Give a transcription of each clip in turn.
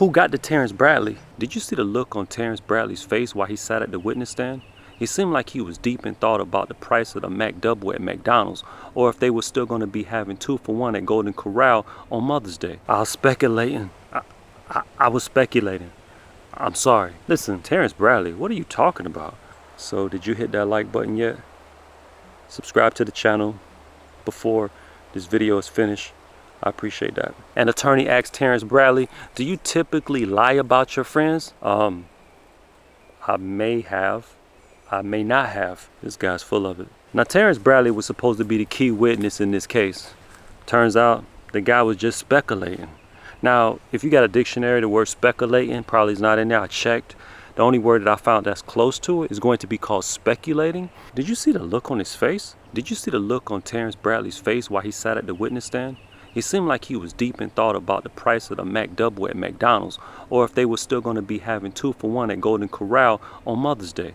Who got to Terrence Bradley? Did you see the look on Terrence Bradley's face while he sat at the witness stand? He seemed like he was deep in thought about the price of the McDouble at McDonald's, or if they were still going to be having 2 for 1 at Golden Corral on Mother's Day. I was speculating. I was speculating. I'm sorry. Listen, Terrence Bradley, what are you talking about? So did you hit that like button yet? Subscribe to the channel before this video is finished. I appreciate that. An attorney asked Terrence Bradley, do you typically lie about your friends? I may have. I may not have. This guy's full of it. Now, Terrence Bradley was supposed to be the key witness in this case. Turns out the guy was just speculating. Now, if you got a dictionary, the word speculating probably is not in there. I checked. The only word that I found that's close to it is going to be called speculating. Did you see the look on his face? Did you see the look on Terrence Bradley's face while he sat at the witness stand? He seemed like he was deep in thought about the price of the McDouble at McDonald's, or if they were still going to be having 2 for 1 at Golden Corral on Mother's Day.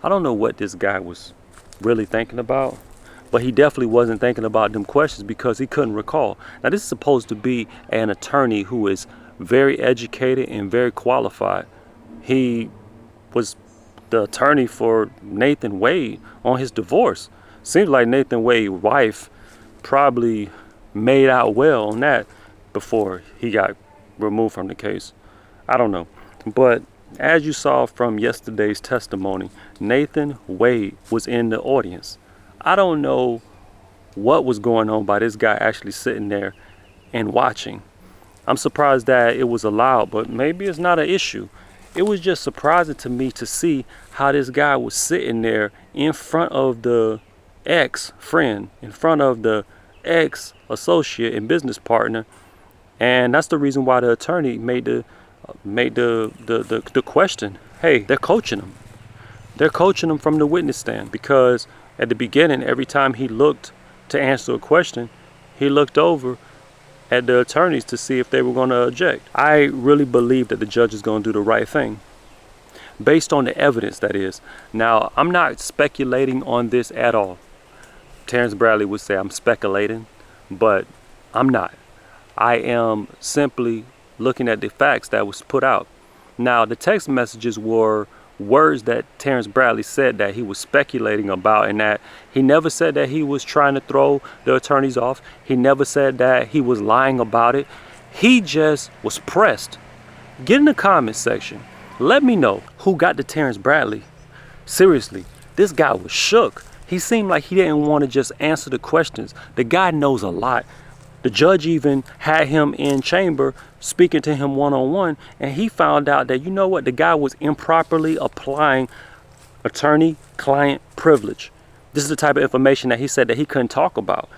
I don't know what this guy was really thinking about, but he definitely wasn't thinking about them questions because he couldn't recall. Now, this is supposed to be an attorney who is very educated and very qualified. He was the attorney for Nathan Wade on his divorce. Seems like Nathan Wade's wife probably made out well on that before he got removed from the case. I don't know. But as you saw from yesterday's testimony, Nathan Wade was in the audience. I don't know what was going on by this guy actually sitting there and watching. I'm surprised that it was allowed, but maybe it's not an issue. It was just surprising to me to see how this guy was sitting there in front of the ex-friend, in front of the ex-associate and business partner, and that's the reason why the attorney made the question. Hey, they're coaching him. They're coaching him from the witness stand, because at the beginning, every time he looked to answer a question, he looked over at the attorneys to see if they were going to object. I really believe that the judge is going to do the right thing based on the evidence, that is. Now, I'm not speculating on this at all. Terrence Bradley would say I'm speculating, but I'm not. I am simply looking at the facts that was put out. Now, the text messages were words that Terrence Bradley said that he was speculating about, and that he never said that he was trying to throw the attorneys off. He never said that he was lying about it. He just was pressed. Get in the comments section. Let me know who got to Terrence Bradley. Seriously, this guy was shook. He seemed like he didn't want to just answer the questions. The guy knows a lot. The judge even had him in chamber speaking to him one-on-one, and he found out that, you know what, the guy was improperly applying attorney-client privilege. This is the type of information that he said that he couldn't talk about.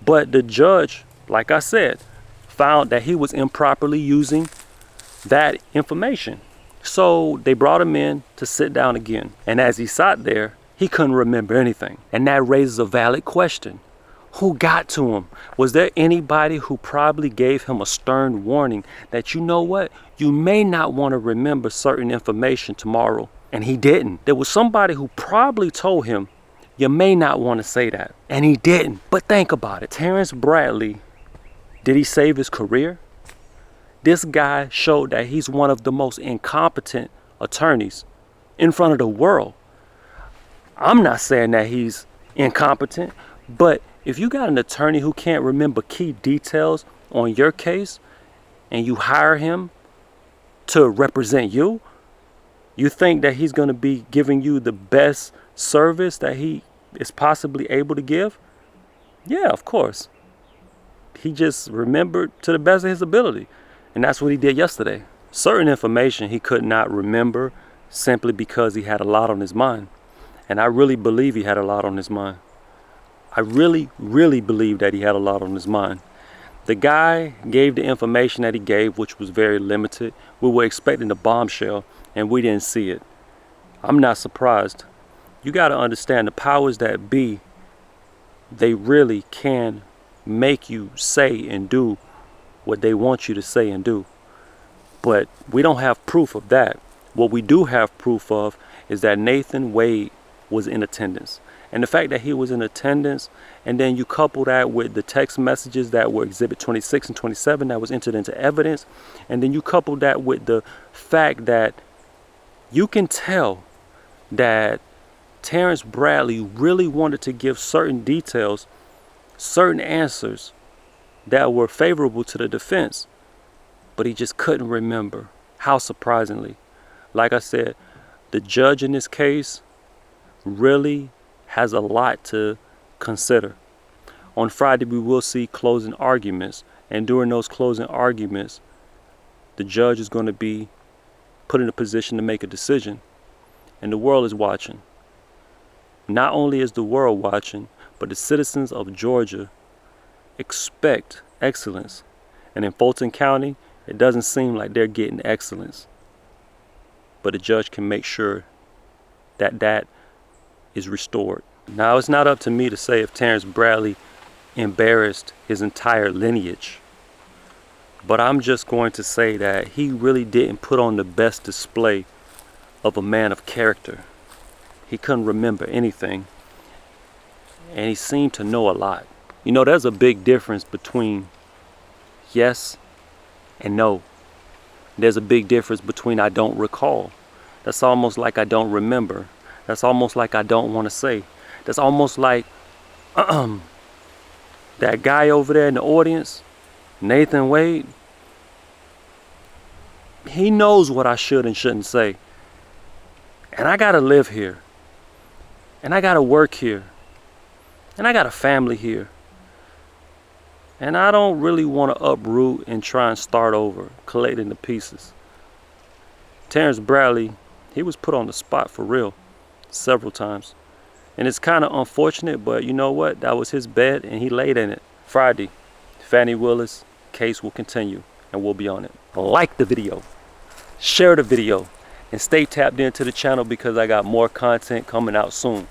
But the judge, like I said, found that he was improperly using that information. So they brought him in to sit down again. And as he sat there, he couldn't remember anything. And that raises a valid question. Who got to him? Was there anybody who probably gave him a stern warning that, you know what, you may not want to remember certain information tomorrow? And he didn't. There was somebody who probably told him, you may not want to say that. And he didn't. But think about it. Terrence Bradley, did he save his career? This guy showed that he's one of the most incompetent attorneys in front of the world. I'm not saying that he's incompetent, but if you got an attorney who can't remember key details on your case and you hire him to represent you, you think that he's going to be giving you the best service that he is possibly able to give? Yeah, of course. He just remembered to the best of his ability. And that's what he did yesterday. Certain information he could not remember simply because he had a lot on his mind. And I really believe he had a lot on his mind. I really believe that he had a lot on his mind. The guy gave the information that he gave, which was very limited. We were expecting a bombshell, and we didn't see it. I'm not surprised. You got to understand, the powers that be, they really can make you say and do what they want you to say and do. But we don't have proof of that. What we do have proof of is that Nathan Wade was in attendance. And the fact that he was in attendance, and then you couple that with the text messages that were Exhibit 26 and 27 that was entered into evidence, and then you couple that with the fact that you can tell that Terrence Bradley really wanted to give certain details, certain answers that were favorable to the defense, but he just couldn't remember. How surprisingly. Like I said, the judge in this case really has a lot to consider. On Friday, we will see closing arguments, and during those closing arguments, the judge is going to be put in a position to make a decision, and the world is watching. Not only is the world watching, but the citizens of Georgia expect excellence, and in Fulton County, it doesn't seem like they're getting excellence, but the judge can make sure that that is restored. Now, it's not up to me to say if Terrence Bradley embarrassed his entire lineage, but I'm just going to say that he really didn't put on the best display of a man of character. He couldn't remember anything, and he seemed to know a lot. You know, there's a big difference between yes and no. There's a big difference between I don't recall. That's almost like I don't remember. That's almost like I don't want to say. That's almost like that guy over there in the audience, Nathan Wade. He knows what I should and shouldn't say. And I gotta live here. And I gotta work here. And I got a family here. And I don't really want to uproot and try and start over, collecting the pieces. Terrence Bradley, he was put on the spot for real several times. And it's kind of unfortunate, but you know what? That was his bed and he laid in it. Friday, Fani Willis case will continue and we'll be on it. Like the video, share the video, and stay tapped into the channel because I got more content coming out soon.